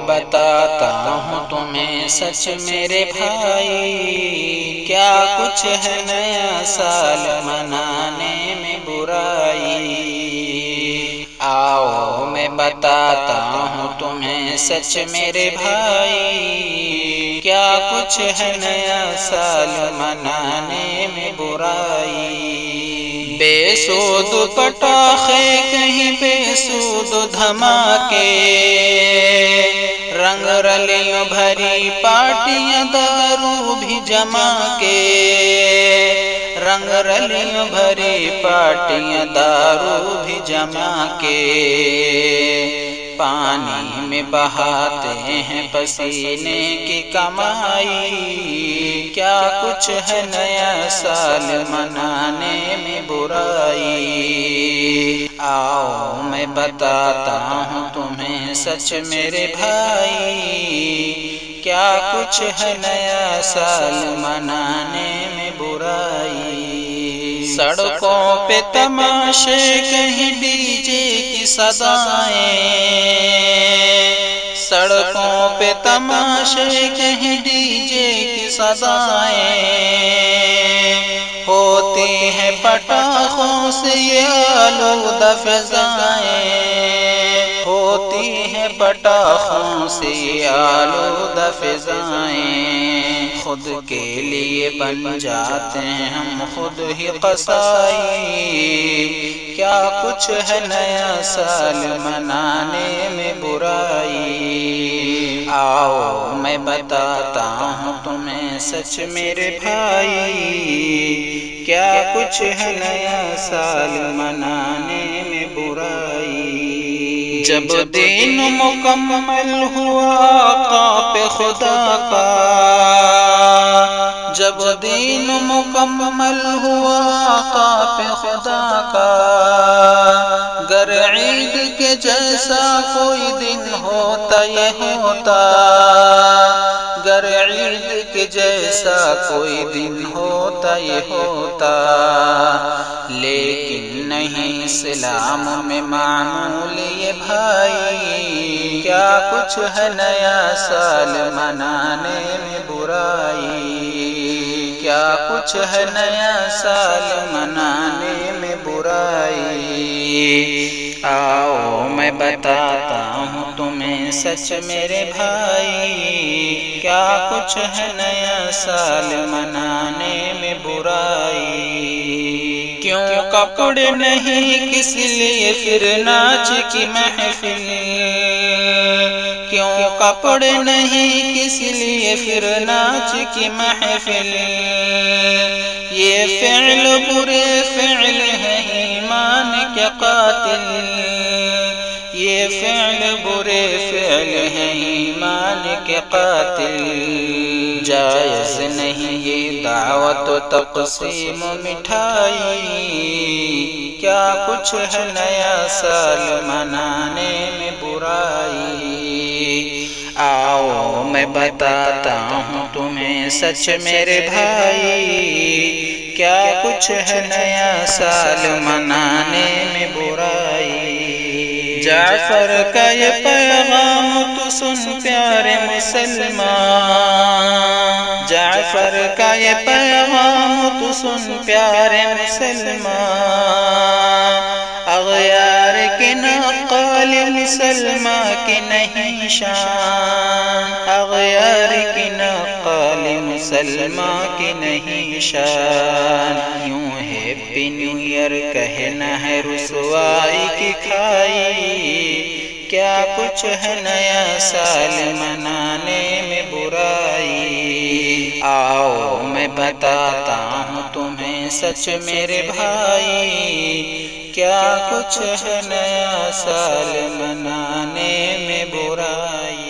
بتاتا ہوں تمہیں سچ میرے بھائی، کیا کچھ ہے نیا سال منانے میں برائی۔ آؤ میں بتاتا ہوں تمہیں سچ میرے بھائی، کیا کچھ ہے نیا سال منانے میں برائی۔ بے سود پٹاخے کہیں بے سود دھماکے، رنگ رلیوں بھری پارٹیاں دارو بھی جما کے، رنگ رلیوں بھری پارٹیاں دارو بھی جما کے، پانی میں بہاتے ہیں پسینے کی کمائی، کیا کچھ ہے نیا سال منانے میں برائی۔ آؤ میں بتاتا ہوں تمہیں سچ میرے بھائی، کیا کچھ ہے نیا سال منانے میں برائی۔ سڑکوں پہ تماشے کہیں ڈی جے کی صدائیں، سڑکوں پہ تماشے کہیں ڈی جے کی صدائیں، ہوتی ہیں پٹاخوں سے یہ آلودہ فضائیں، ہوتی ہیں پٹاخوں سے یہ آلودہ فضائیں، خود کے لیے بن جاتے ہیں ہم خود ہی قصائی، کیا کچھ ہے نیا سال منانے میں برائی۔ آؤ میں بتاتا ہوں تمہیں سچ میرے بھائی، کیا کچھ ہے نیا سال منانے میں برائی۔ جب دین مکمل ہوا آقا پہ خدا کا، جب دین مکمل ہوا آقا پہ خدا کا، گر عید کے جیسا کوئی دن ہوتا یہ ہوتا، گر عید کے جیسا کوئی دن ہوتا یہ ہوتا، لیکن نہیں اسلام میں معمول یہ بھائی، کیا کچھ ہے نیا سال منانے میں برائی، کیا کچھ ہے نیا سال منانے میں برائی۔ آؤ میں بتاتا ہوں تمہیں سچ میرے بھائی، کیا کچھ ہے نیا سال منانے میں برائی۔ کیوں کپڑے نہیں کس لیے پھر ناچ کی محفل، کیوں کپڑے نہیں کس لیے پھر ناچ کی محفل، یہ فعل برے فعل ہے ایمان کے قاتل، یہ فعل برے فعل ہے ایمان کے قاتل، جائز نہیں یہ دعوت و تقسیم مٹھائی، کیا کچھ ہے نیا سال منانے میں برائی۔ آؤ میں بتاتا ہوں تمہیں سچ میرے بھائی، کیا کچھ ہے نیا سال منانے میں برائی۔ جعفر کا یہ پیغام تو سن پیارے مسلمان، جعفر کا یہ پیغام تو سن پیارے مسلمان، اغیار کے نقال مسلمان کی نہیں شان، اغیار کی نقال مسلمان کی نہیں شان، یوں ہیپی نیو ایئر کہنا ہے رسوائی کی کھائی، کیا کچھ ہے نیا سال منانے میں برائی۔ آؤ میں بتاتا ہوں تمہیں سچ میرے بھائی، کیا کچھ ہے نیا سال منانے میں برائی۔